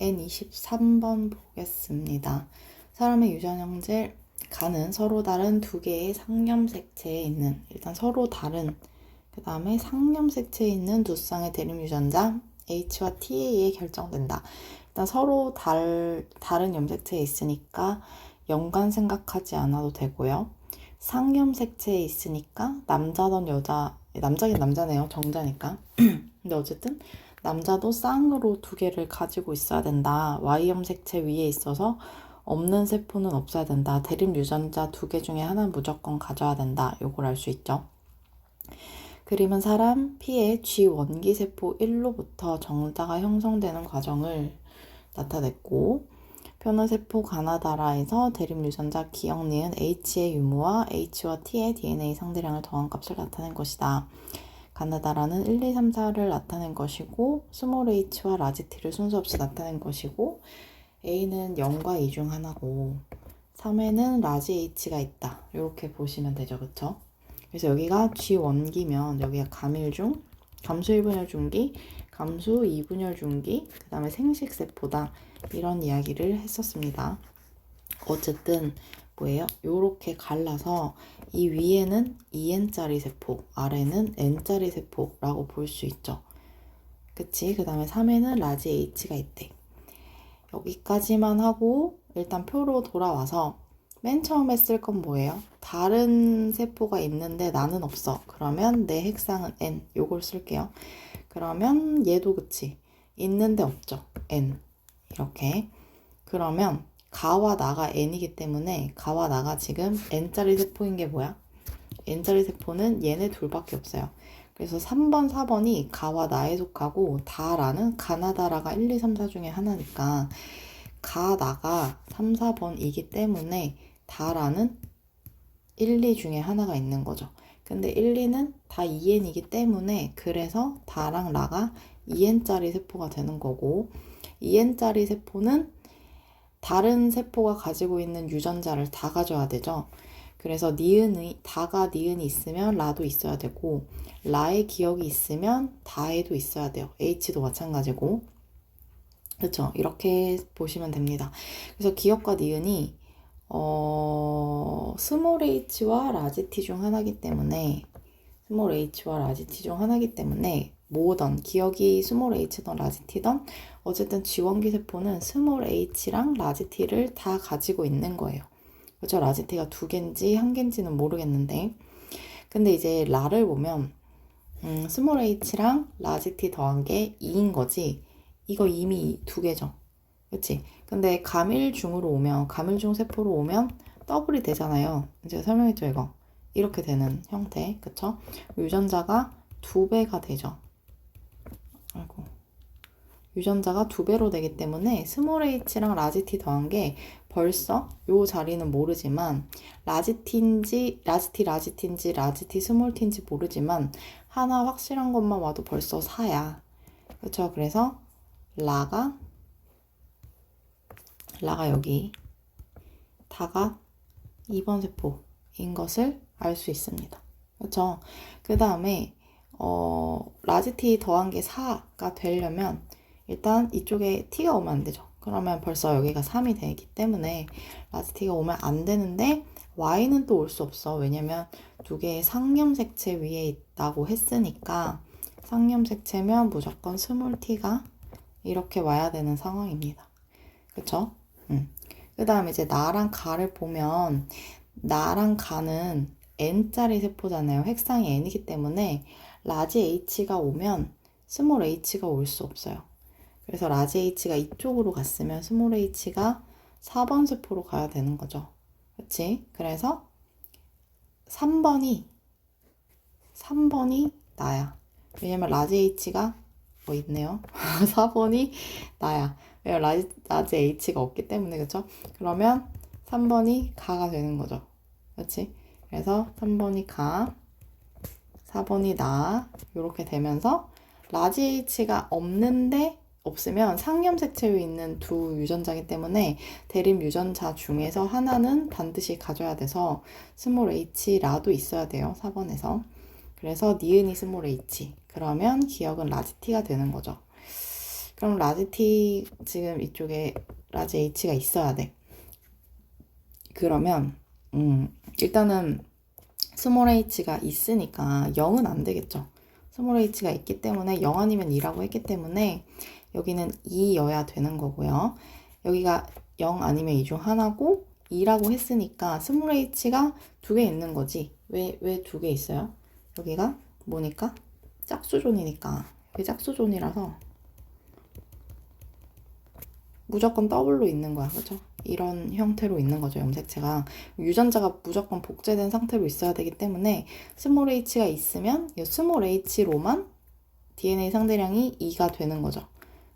N23번 보겠습니다. 사람의 유전 형질 가는 서로 다른 두 개의 상염색체에 있는, 일단 서로 다른, 그 다음에 상염색체에 있는 두 쌍의 대립 유전자 H와 T에 의해 결정된다. 일단 서로 다른 염색체에 있으니까 연관 생각하지 않아도 되고요. 상염색체에 있으니까 남자든 여자, 남자긴 남자네요. 정자니까. 근데 어쨌든 남자도 쌍으로 두 개를 가지고 있어야 된다. Y염색체 위에 있어서 없는 세포는 없어야 된다. 대립 유전자 두 개 중에 하나는 무조건 가져야 된다. 요걸 알 수 있죠. 그림은 사람 P의 G 원기세포 1로부터 정자가 형성되는 과정을 나타냈고, 표는세포 가나다라에서 대립 유전자 기억 니은 H의 유무와 H와 T의 DNA 상대량을 더한 값을 나타낸 것이다. 가나다라는 1, 2, 3, 4를 나타낸 것이고, 스몰 h와 라지 t를 순서 없이 나타낸 것이고, a는 0과 2 중 하나고 3에는 라지 h가 있다. 이렇게 보시면 되죠. 그쵸? 그래서 여기가 G 원기면 여기가 감일중, 감수 1분열 중기, 감수 2분열 중기, 그 다음에 생식세포다. 이런 이야기를 했었습니다. 어쨌든 뭐예요? 요렇게 갈라서 이 위에는 2n짜리 세포, 아래는 n짜리 세포라고 볼 수 있죠. 그치? 그 다음에 3에는 라지 h가 있대. 여기까지만 하고 일단 표로 돌아와서 맨 처음에 쓸 건 뭐예요? 다른 세포가 있는데 나는 없어. 그러면 내 핵상은 N. 요걸 쓸게요. 그러면 얘도 그치? 있는데 없죠. N. 이렇게. 그러면 가와 나가 N이기 때문에 가와 나가 지금 N짜리 세포인 게 뭐야? N짜리 세포는 얘네 둘밖에 없어요. 그래서 3번, 4번이 가와 나에 속하고 다라는 가나다라가 1, 2, 3, 4 중에 하나니까 가, 나가 3, 4번이기 때문에 다라는 1, 2 중에 하나가 있는 거죠. 근데 1, 2는 다 2n이기 때문에 그래서 다랑 라가 2n짜리 세포가 되는 거고 2n짜리 세포는 다른 세포가 가지고 있는 유전자를 다 가져야 되죠. 그래서 다가 니은이 있으면 라도 있어야 되고 라의 기억이 있으면 다에도 있어야 돼요. H도 마찬가지고. 그렇죠? 이렇게 보시면 됩니다. 그래서 기억과 니은이 스몰 h와 라지 t 중 하나이기 때문에 스몰 h와 라지 t 중 하나이기 때문에 뭐든 기억이 스몰 h든 라지 t든 어쨌든 지원기 세포는 스몰 h랑 라지 t를 다 가지고 있는 거예요. 그렇죠? 라지 t가 2개인지 1개인지는 모르겠는데 근데 이제 라를 보면 스몰 h랑 라지 t 더한 게 2인 거지 이거 이미 2개죠. 그치? 근데 감일중 세포로 오면 더블이 되잖아요. 제가 설명했죠, 이거. 이렇게 되는 형태, 그쵸? 유전자가 2배가 되죠. 아이고. 유전자가 2배로 되기 때문에 스몰 h랑 라지 t 더한 게 벌써 요 자리는 모르지만 라지 t인지 라지 t 스몰 t인지 모르지만 하나 확실한 것만 와도 벌써 4야. 그쵸? 그래서 라가 여기 다가 2번 세포인 것을 알 수 있습니다. 그렇죠? 그 다음에 라지 t 더한 게 4가 되려면 일단 이쪽에 t가 오면 안 되죠. 그러면 벌써 여기가 3이 되기 때문에 라지 t가 오면 안 되는데 y는 또 올 수 없어. 왜냐면 두 개의 상염색체 위에 있다고 했으니까 상염색체면 무조건 스몰 t가 이렇게 와야 되는 상황입니다. 그쵸? 그 다음에 이제 나랑 가를 보면 나랑 가는 n짜리 세포잖아요. 핵상이 n이기 때문에 라지 h가 오면 스몰 h가 올 수 없어요. 그래서 라지 h가 이쪽으로 갔으면 스몰 h가 4번 세포로 가야 되는 거죠. 그치? 그래서 3번이 나야. 왜냐면 라지 h가 있네요. 4번이 나야. 왜냐면 라지 h가 없기 때문에. 그쵸? 그러면 3번이 가가 되는 거죠. 그렇지? 그래서 3번이 가, 4번이 나 이렇게 되면서 라지 h가 없으면 상염색체에 있는 두 유전자이기 때문에 대립 유전자 중에서 하나는 반드시 가져야 돼서 스몰 h 라도 있어야 돼요. 4번에서. 그래서 니은이 스몰 h. 그러면 기억은 라지 t가 되는 거죠. 그럼 라지 T 지금 이쪽에 라지 H가 있어야 돼. 그러면 일단은 스몰 h가 있으니까 0은 안 되겠죠. 스몰 h가 있기 때문에 0 아니면 2라고 했기 때문에 여기는 2여야 되는 거고요. 여기가 0 아니면 2 중 하나고 2라고 했으니까 스몰 h가 2개 있는 거지. 왜 2개 있어요? 여기가 뭐니까? 짝수존이니까. 여기 짝수존이라서 무조건 더블로 있는 거야. 그죠? 이런 형태로 있는 거죠. 염색체가. 유전자가 무조건 복제된 상태로 있어야 되기 때문에 스몰 h가 있으면 이 스몰 h로만 DNA 상대량이 2가 되는 거죠.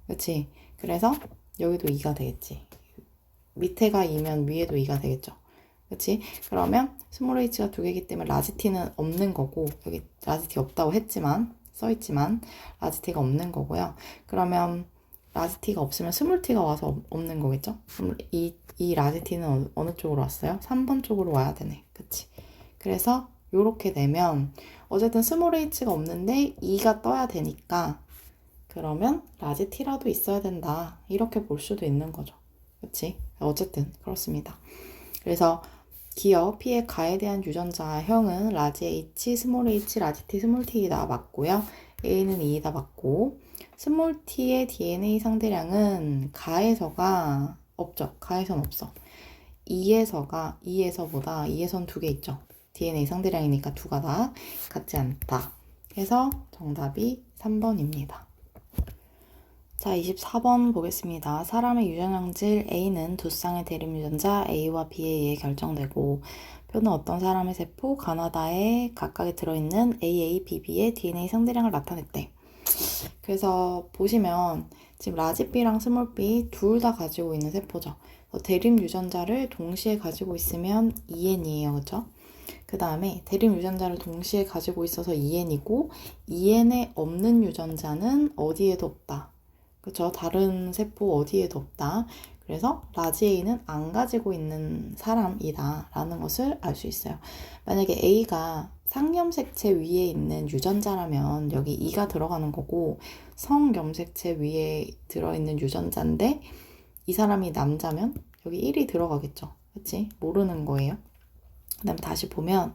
그치? 그래서 여기도 2가 되겠지. 밑에가 2면 위에도 2가 되겠죠. 그치? 그러면 스몰 h가 2개이기 때문에 라지 t는 없는 거고, 여기 라지 t 없다고 했지만, 써있지만 라지 t가 없는 거고요. 그러면 라지 t가 없으면 스몰 t가 와서 없는 거겠죠? 그럼 이 라지 t는 어느 쪽으로 왔어요? 3번 쪽으로 와야 되네. 그치? 그래서 요렇게 되면 어쨌든 스몰 h가 없는데 2가 떠야 되니까 그러면 라지 t라도 있어야 된다. 이렇게 볼 수도 있는 거죠. 그치? 어쨌든 그렇습니다. 그래서 기억 P의 가에 대한 유전자형은 라지 H, 스몰 h, 라지 T, 스몰 t이다 맞고요. A는 2이다 맞고 스몰 t의 DNA 상대량은 가에서가 없죠. 가에선 없어. 2에서보다 2에선 2개 있죠. DNA 상대량이니까 2가 다 같지 않다. 그래서 정답이 3번입니다. 자, 24번 보겠습니다. 사람의 유전형질 A는 두 쌍의 대립 유전자 A와 B에 의해 결정되고 표는 어떤 사람의 세포 가나다에 각각에 들어있는 AA, BB의 DNA 상대량을 나타냈대. 그래서 보시면 지금 라지 B랑 스몰 B 둘 다 가지고 있는 세포죠. 대립 유전자를 동시에 가지고 있으면 2N이에요. 그쵸? 그 다음에 대립 유전자를 동시에 가지고 있어서 2N이고 2N에 없는 유전자는 어디에도 없다. 그쵸? 다른 세포 어디에도 없다. 그래서 라지 A는 안 가지고 있는 사람이다 라는 것을 알 수 있어요. 만약에 A가 상염색체 위에 있는 유전자라면 여기 2가 들어가는 거고 성염색체 위에 들어있는 유전자인데 이 사람이 남자면 여기 1이 들어가겠죠. 그치? 모르는 거예요. 그 다음에 다시 보면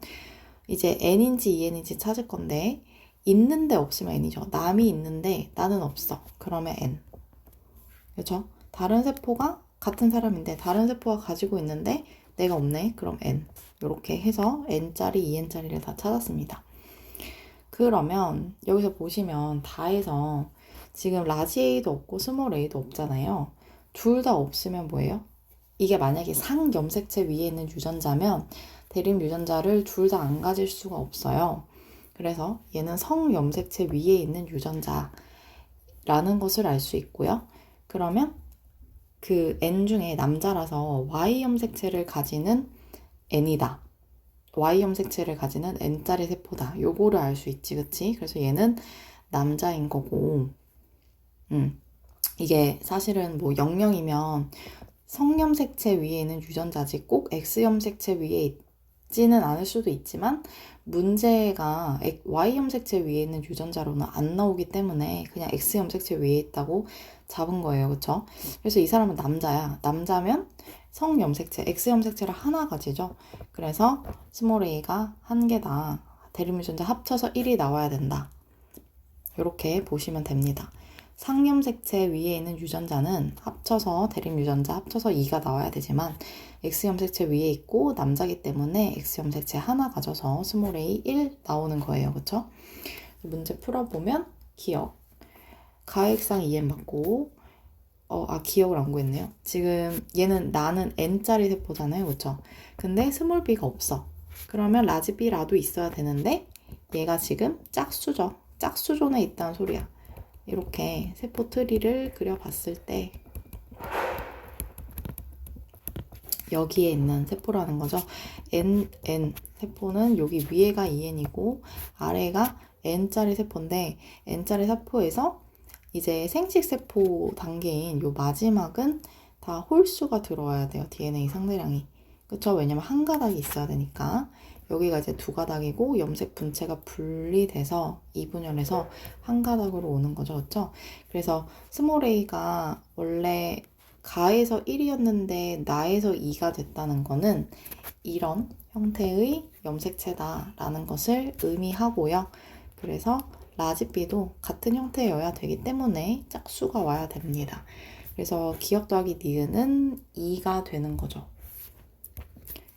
이제 N인지 EN인지 찾을 건데 있는데 없으면 N이죠. 남이 있는데 나는 없어. 그러면 N. 그렇죠? 다른 세포가 같은 사람인데 다른 세포가 가지고 있는데 내가 없네. 그럼 N. 이렇게 해서 N짜리, EN짜리를 다 찾았습니다. 그러면 여기서 보시면 다해서 지금 라지 A도 없고 스몰 A도 없잖아요. 둘 다 없으면 뭐예요? 이게 만약에 상염색체 위에 있는 유전자면 대립 유전자를 둘 다 안 가질 수가 없어요. 그래서 얘는 성염색체 위에 있는 유전자라는 것을 알 수 있고요. 그러면 그 N 중에 남자라서 Y염색체를 가지는 N이다. Y염색체를 가지는 N짜리 세포다. 요거를 알 수 있지, 그치? 그래서 얘는 남자인 거고, 이게 사실은 뭐 00이면 성염색체 위에 있는 유전자지 꼭 X염색체 위에 있지는 않을 수도 있지만 문제가 Y염색체 위에 있는 유전자로는 안 나오기 때문에 그냥 X염색체 위에 있다고 잡은 거예요. 그쵸? 그래서 이 사람은 남자야. 남자면 성염색체, X염색체를 하나 가지죠. 그래서 스몰 a가 한 개다. 대립 유전자 합쳐서 1이 나와야 된다. 이렇게 보시면 됩니다. 상염색체 위에 있는 유전자는 합쳐서 대립 유전자 합쳐서 2가 나와야 되지만 X염색체 위에 있고 남자기 때문에 X염색체 하나 가져서 스몰 a 1 나오는 거예요. 그쵸? 문제 풀어보면 기억. 가액상 2n 맞고 기억을 안 구했네요. 지금 얘는 나는 N짜리 세포잖아요. 그쵸? 근데 스몰 b가 없어. 그러면 라지 b라도 있어야 되는데 얘가 지금 짝수죠. 짝수존에 있다는 소리야. 이렇게 세포 트리를 그려봤을 때 여기에 있는 세포라는 거죠. N 세포는 여기 위에가 2N이고 아래가 N짜리 세포인데 N짜리 세포에서 이제 생식세포 단계인 요 마지막은 다 홀수가 들어와야 돼요. DNA 상대량이. 그쵸? 왜냐면 한 가닥이 있어야 되니까. 여기가 이제 두 가닥이고 염색 분체가 분리돼서 이분열해서 한 가닥으로 오는 거죠. 그렇죠? 그래서 스몰 a가 원래 가에서 1이었는데 나에서 2가 됐다는 거는 이런 형태의 염색체다라는 것을 의미하고요. 그래서 라지 b도 같은 형태여야 되기 때문에 짝수가 와야 됩니다. 그래서 기억 더하기 니은은 2가 되는 거죠.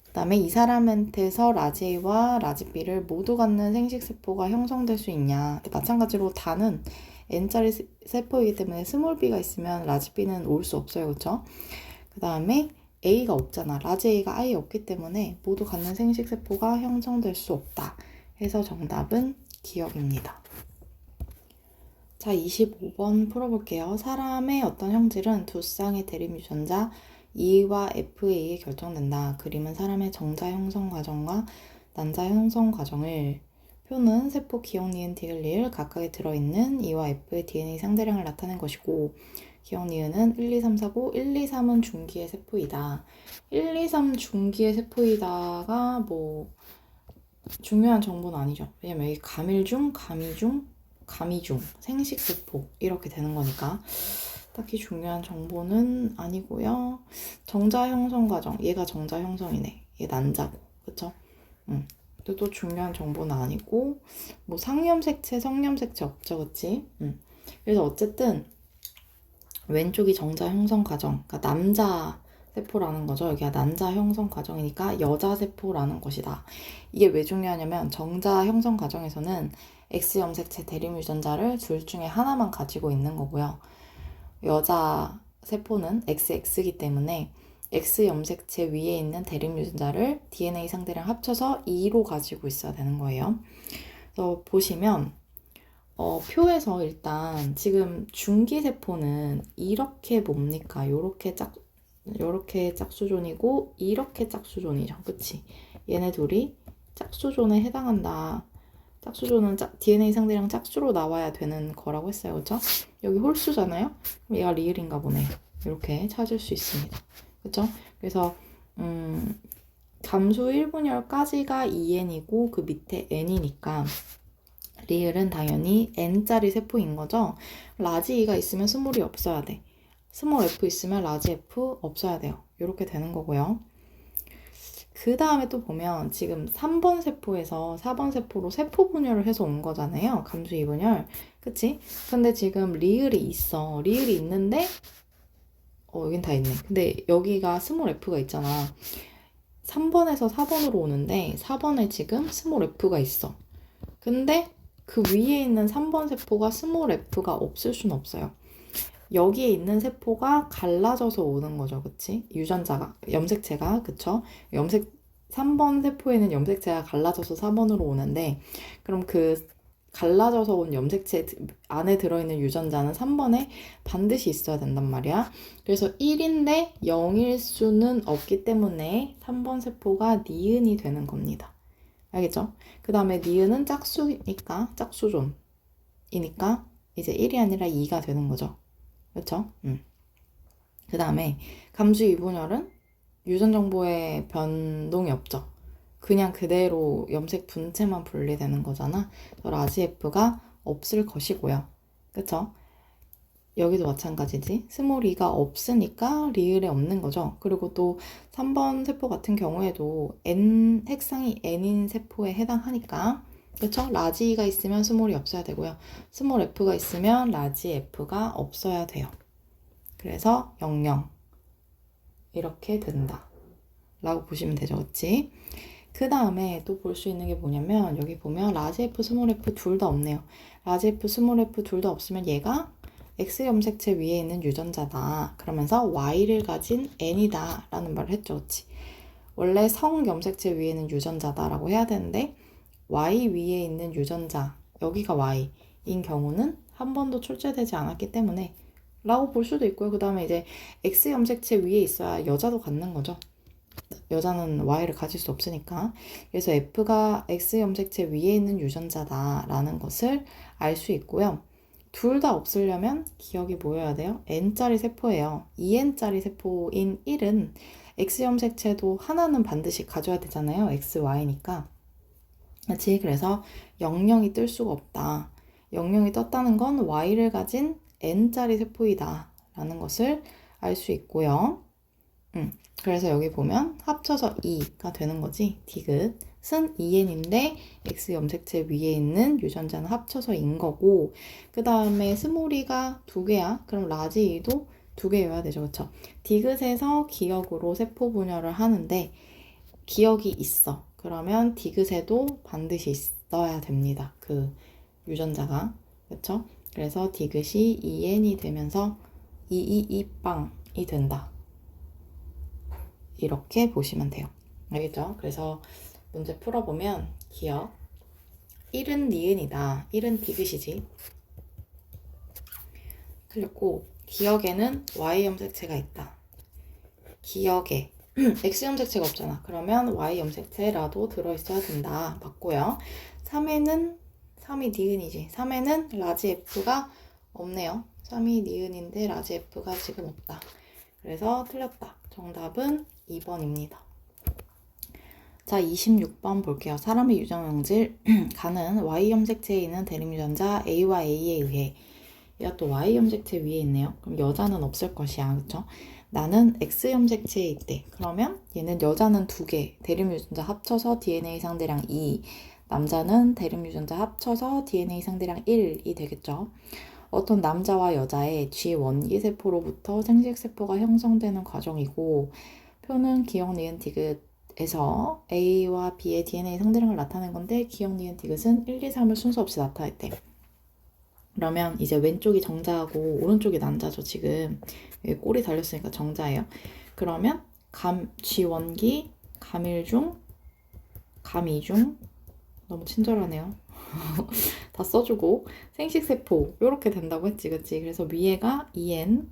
그 다음에 이 사람한테서 라지 A와 라지 B를 모두 갖는 생식세포가 형성될 수 있냐. 마찬가지로 다는 N짜리 세포이기 때문에 스몰 b가 있으면 라지 B는 올 수 없어요. 그쵸? 그 다음에 A가 없잖아. 라지 A가 아예 없기 때문에 모두 갖는 생식세포가 형성될 수 없다. 해서 정답은 기억입니다. 자, 25번 풀어볼게요. 사람의 어떤 형질은 두 쌍의 대립 유전자 E와 FA에 결정된다. 그림은 사람의 정자 형성 과정과 난자 형성 과정을 표는 세포 기억, 니은, 디귿, 리을 각각에 들어있는 E와 F의 DNA 상대량을 나타낸 것이고 기억, 니은은 1, 2, 3, 4, 5, 1, 2, 3은 중기의 세포이다. 1, 2, 3 중기의 세포이다가 뭐 중요한 정보는 아니죠. 왜냐면 여기 가밀중, 가미중, 가미중, 생식세포 이렇게 되는 거니까 딱히 중요한 정보는 아니고요. 정자 형성 과정, 얘가 정자 형성이네. 얘 난자고, 그쵸? 또 중요한 정보는 아니고 뭐 상염색체, 성염색체 없죠, 그치? 그래서 어쨌든 왼쪽이 정자 형성 과정, 그러니까 남자 세포라는 거죠. 여기가 난자 형성 과정이니까 여자 세포라는 것이다. 이게 왜 중요하냐면 정자 형성 과정에서는 X염색체 대립 유전자를 둘 중에 하나만 가지고 있는 거고요. 여자 세포는 XX이기 때문에 X염색체 위에 있는 대립 유전자를 DNA 상대랑 합쳐서 2로 가지고 있어야 되는 거예요. 그래서 보시면 표에서 일단 지금 중기세포는 이렇게 뭡니까? 요렇게 짝수존이고 이렇게 짝수존이죠. 그치? 얘네 둘이 짝수존에 해당한다. 짝수존은 DNA 상대랑 짝수로 나와야 되는 거라고 했어요. 그쵸? 여기 홀수잖아요? 그럼 얘가 리을인가 보네. 이렇게 찾을 수 있습니다. 그쵸? 그래서 감수 1분열까지가 2n이고 그 밑에 n이니까 리을은 당연히 n짜리 세포인 거죠. 라지 E가 있으면 스몰이 없어야 돼. 스몰 F 있으면 라지 F 없어야 돼요. 이렇게 되는 거고요. 그 다음에 또 보면 지금 3번 세포에서 4번 세포로 세포 분열을 해서 온 거잖아요. 감수 2분열. 그치? 근데 지금 리을이 있어. 리을이 있는데 여긴 다 있네. 근데 여기가 스몰 F가 있잖아. 3번에서 4번으로 오는데 4번에 지금 스몰 F가 있어. 근데 그 위에 있는 3번 세포가 스몰 F가 없을 순 없어요. 여기에 있는 세포가 갈라져서 오는 거죠. 그치? 유전자가, 염색체가, 그쵸? 3번 세포에는 염색체가 갈라져서 4번으로 오는데, 그럼 그 갈라져서 온 염색체 안에 들어있는 유전자는 3번에 반드시 있어야 된단 말이야. 그래서 1인데 0일 수는 없기 때문에 3번 세포가 니은이 되는 겁니다. 알겠죠? 그 다음에 니은은 짝수니까, 짝수존이니까 이제 1이 아니라 2가 되는 거죠. 그렇죠? 그 다음에 감수 2분열은 유전 정보에 변동이 없죠. 그냥 그대로 염색 분체만 분리되는 거잖아. 라지 F가 없을 것이고요. 그쵸? 여기도 마찬가지지. 스몰 e가 없으니까 리을에 없는 거죠. 그리고 또 3번 세포 같은 경우에도 n 핵상이 n인 세포에 해당하니까 그쵸? 라지 E가 있으면 스몰이 없어야 되고요. 스몰 F가 있으면 라지 F가 없어야 돼요. 그래서 00 이렇게 된다 라고 보시면 되죠. 그치? 그 다음에 또 볼 수 있는 게 뭐냐면 여기 보면 라지 F, 스몰 F 둘 다 없네요. 라지 F, 스몰 F 둘 다 없으면 얘가 X 염색체 위에 있는 유전자다. 그러면서 Y를 가진 N이다 라는 말을 했죠. 그치? 원래 성 염색체 위에는 유전자다 라고 해야 되는데 Y 위에 있는 유전자, 여기가 Y인 경우는 한 번도 출제되지 않았기 때문에 라고 볼 수도 있고요. 그 다음에 이제 X 염색체 위에 있어야 여자도 갖는 거죠. 여자는 Y를 가질 수 없으니까. 그래서 F가 X 염색체 위에 있는 유전자다 라는 것을 알 수 있고요. 둘 다 없으려면 기억이 뭐여야 돼요? N짜리 세포예요. 2N짜리 세포인 1은 X 염색체도 하나는 반드시 가져야 되잖아요. XY니까. 그렇지? 그래서 00이 뜰 수가 없다. 00이 떴다는 건 Y를 가진 N짜리 세포이다 라는 것을 알 수 있고요. 그래서 여기 보면 합쳐서 2가 되는 거지. 디귿은 2N인데 X 염색체 위에 있는 유전자는 합쳐서 인 거고, 그 다음에 스몰 e가 2개야. 그럼 라지 e도 2개여야 되죠. 그쵸? 디귿에서 기억으로 세포 분열을 하는데 기억이 있어. 그러면 디귿에도 반드시 있어야 됩니다. 그 유전자가. 그쵸? 그래서 디귿이 2N이 되면서 222빵이 된다. 이렇게 보시면 돼요. 알겠죠? 그래서 문제 풀어보면 기억 1은 니은이다. 1은 디귿이지. 틀렸고 기억에는 Y 염색체가 있다. 기억에 X 염색체가 없잖아. 그러면 Y 염색체라도 들어있어야 된다. 맞고요. 3에는 3이 니은이지. 3에는 라지 F가 없네요. 3이 니은인데 라지 F가 지금 없다. 그래서 틀렸다. 정답은 2번입니다. 자, 26번 볼게요. 사람의 유전형질 가는 Y 염색체에 있는 대립유전자 A와 A에 의해, 얘가 또 Y 염색체 위에 있네요. 그럼 여자는 없을 것이야. 그쵸? 나는 X 염색체에 있대. 그러면 얘는 여자는 2개, 대립유전자 합쳐서 DNA 상대량 2, 남자는 대립유전자 합쳐서 DNA 상대량 1이 되겠죠. 어떤 남자와 여자의 G 원기 세포로부터 생식세포가 형성되는 과정이고, 표는 기억, 니은, 디귿에서 A와 B의 DNA 상대량을 나타낸 건데, 기억, 니은, 디귿은 1, 2, 3을 순서 없이 나타냈대. 그러면 이제 왼쪽이 정자하고 오른쪽이 난자죠. 지금 여기 꼬리 달렸으니까 정자예요. 그러면 G1기, 감일중, 감이중, 너무 친절하네요. 다 써주고 생식세포 이렇게 된다고 했지, 그치? 그래서 위에가 EN,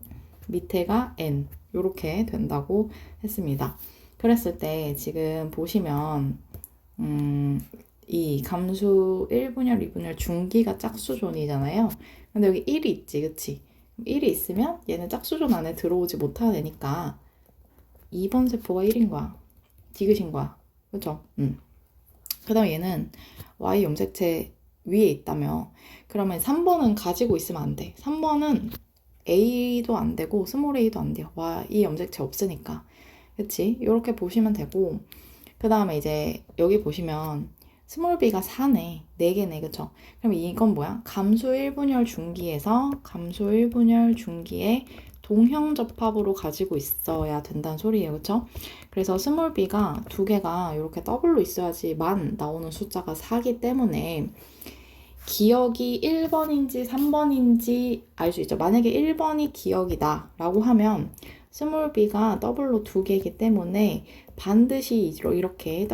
밑에가 N 이렇게 된다고 했습니다. 그랬을 때 지금 보시면 이 감수 1분열, 2분열 중기가 짝수존이잖아요. 근데 여기 1이 있지, 그치? 1이 있으면 얘는 짝수존 안에 들어오지 못하니까 2번 세포가 1인 거야. 디귿인 거야. 그쵸? 그 다음에 얘는 Y 염색체 위에 있다며. 그러면 3번은 가지고 있으면 안 돼. 3번은 A도 안 되고 스몰 a도 안 돼요. Y 염색체 없으니까. 그치? 이렇게 보시면 되고, 그 다음에 이제 여기 보시면 스몰 b가 4네. 4개네. 그쵸? 그럼 이건 뭐야? 감수 1분열 중기에서 감수 1분열 중기에 동형 접합으로 가지고 있어야 된다는 소리예요. 그쵸? 그래서 스몰 b가 2개가 이렇게 더블로 있어야지만 나오는 숫자가 4기 때문에 기억이 1번인지 3번인지 알 수 있죠. 만약에 1번이 기억이다 라고 하면 스몰 b가 더블로 2개이기 때문에 반드시 이렇게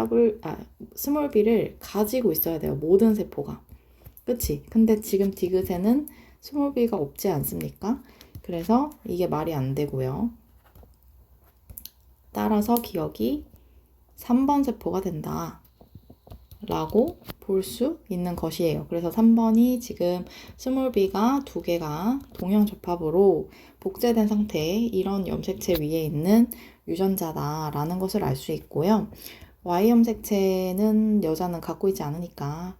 스몰 b를 가지고 있어야 돼요. 모든 세포가. 그치? 근데 지금 디귿에는 스몰 b가 없지 않습니까? 그래서 이게 말이 안 되고요. 따라서 기억이 3번 세포가 된다 라고 볼 수 있는 것이에요. 그래서 3번이 지금 스몰 b가 2개가 동형 접합으로 복제된 상태에 이런 염색체 위에 있는 유전자다라는 것을 알 수 있고요. Y 염색체는 여자는 갖고 있지 않으니까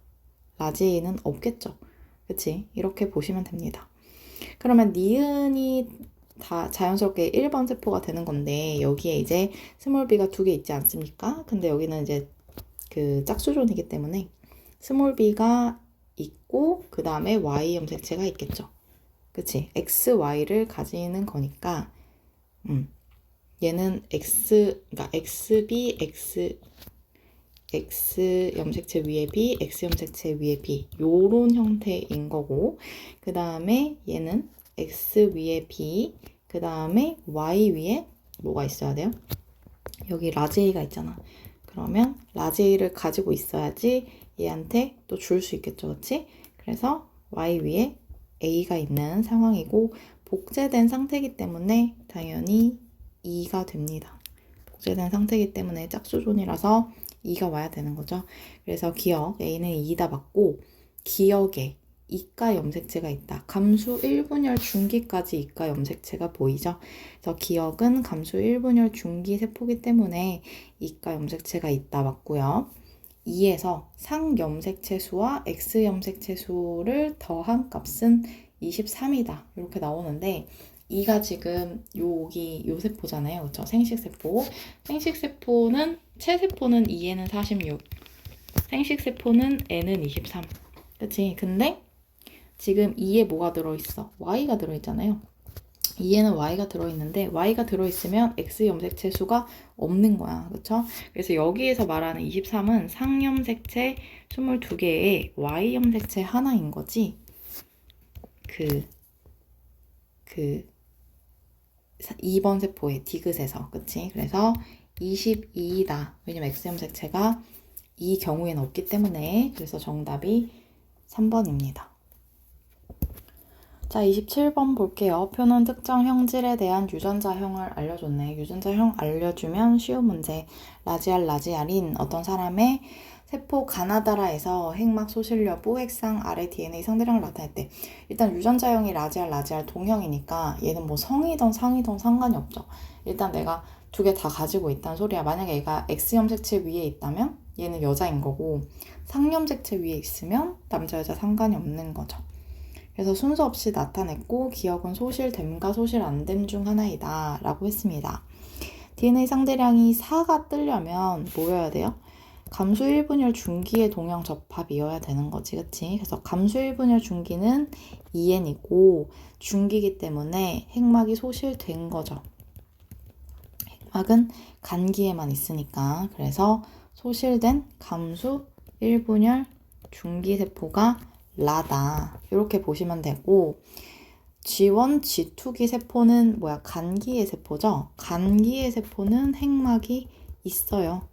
라지는 없겠죠. 그치? 이렇게 보시면 됩니다. 그러면 니은이 다 자연스럽게 1번 세포가 되는 건데, 여기에 이제 스몰 b가 2개 있지 않습니까? 근데 여기는 이제 그 짝수존이기 때문에 스몰 b가 있고 그 다음에 Y 염색체가 있겠죠. 그치? X, Y를 가지는 거니까 얘는 그러니까 XB, X 염색체 위에 B, X 염색체 위에 B 요런 형태인 거고, 그 다음에 얘는 X 위에 B, 그 다음에 Y 위에 뭐가 있어야 돼요? 여기 라지 A가 있잖아. 그러면 라지 A를 가지고 있어야지 얘한테 또 줄 수 있겠죠, 그치? 그래서 Y 위에 A가 있는 상황이고, 복제된 상태이기 때문에 당연히 2가 됩니다. 복제된 상태이기 때문에 짝수존이라서 2가 와야 되는 거죠. 그래서 기억 A는 2다 맞고, 기억에 이가 염색체가 있다. 감수 1분열 중기까지 이가 염색체가 보이죠. 그래서 기억은 감수 1분열 중기 세포기 때문에 이가 염색체가 있다 맞고요. 2에서 상염색체 수와 X염색체 수를 더한 값은 23이다. 이렇게 나오는데 2가 지금 여기 요 세포잖아요. 그렇죠? 생식세포. 생식세포는 체세포는 2에는 46. 생식세포는 N은 23. 그치? 근데 지금 2에 뭐가 들어있어? Y가 들어있잖아요. 2에는 Y가 들어있는데 Y가 들어있으면 X염색체 수가 없는 거야. 그쵸? 그래서 여기에서 말하는 23은 상염색체 22개에 Y염색체 하나인 거지. 그 2번 세포의 디귿에서. 그치? 그래서 22이다. 왜냐면 X염색체가 이 경우에는 없기 때문에. 그래서 정답이 3번입니다. 자, 27번 볼게요. 표는 특정 형질에 대한 유전자형을 알려줬네. 유전자형 알려주면 쉬운 문제. 라지알인 어떤 사람의 세포 가나다라에서 핵막 소실 여부, 핵상 아래 DNA 상대량을 나타냈대. 일단 유전자형이 라지알 동형이니까 얘는 뭐 성이든 상이든 상관이 없죠. 일단 내가 두 개 다 가지고 있다는 소리야. 만약에 얘가 X염색체 위에 있다면 얘는 여자인 거고, 상염색체 위에 있으면 남자 여자 상관이 없는 거죠. 그래서 순서 없이 나타냈고 기억은 소실됨과 소실 안됨 중 하나이다 라고 했습니다. DNA 상대량이 4가 뜨려면 뭐여야 돼요? 감수 1분열 중기의 동형 접합이어야 되는 거지, 그치? 그래서 감수 1분열 중기는 2N이고 중기이기 때문에 핵막이 소실된 거죠. 핵막은 간기에만 있으니까. 그래서 소실된 감수 1분열 중기세포가 라다. 이렇게 보시면 되고, G1, G2기 세포는 간기의 세포죠? 간기의 세포는 핵막이 있어요.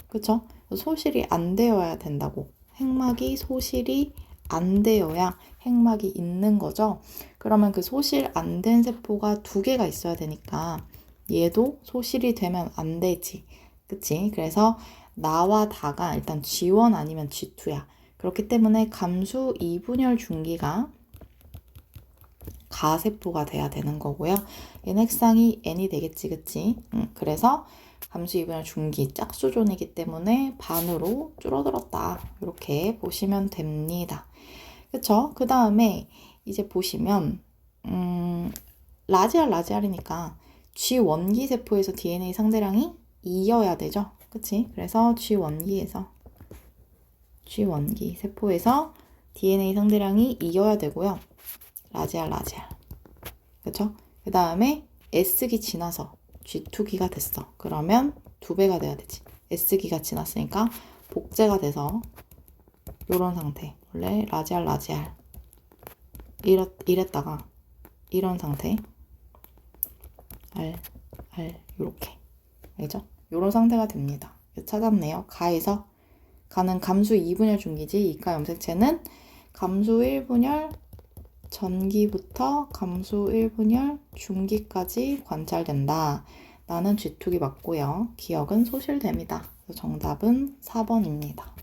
그쵸? 소실이 안 되어야 된다고. 핵막이 소실이 안 되어야 핵막이 있는 거죠. 그러면 그 소실 안 된 세포가 2개가 있어야 되니까 얘도 소실이 되면 안 되지. 그치? 그래서 나와 다가 일단 G1 아니면 G2야. 그렇기 때문에 감수 2분열 중기가 가세포가 돼야 되는 거고요. 얘는 핵상이 N이 되겠지, 그치? 그래서 감수 2분열 중기 짝수존이기 때문에 반으로 줄어들었다. 이렇게 보시면 됩니다. 그쵸? 그 다음에 이제 보시면 라지알이니까 G1기 세포에서 DNA 상대량이 2여야 되죠? 그치? 그래서 G1기 세포에서 DNA 상대량이 2여야 되고요. 라지알. 그쵸? 그 다음에 S기 지나서 G2기가 됐어. 그러면 2배가 돼야 되지. S기가 지났으니까 복제가 돼서 요런 상태. 원래 라지알. 이랬다가 이런 상태. 요렇게. 알죠? 요런 상태가 됩니다. 찾았네요. 가는 감수 2분열 중기지. 이가 염색체는 감수 1분열 전기부터 감수 1분열 중기까지 관찰된다. 나는 G2기 맞고요. 기억은 소실됩니다. 정답은 4번입니다.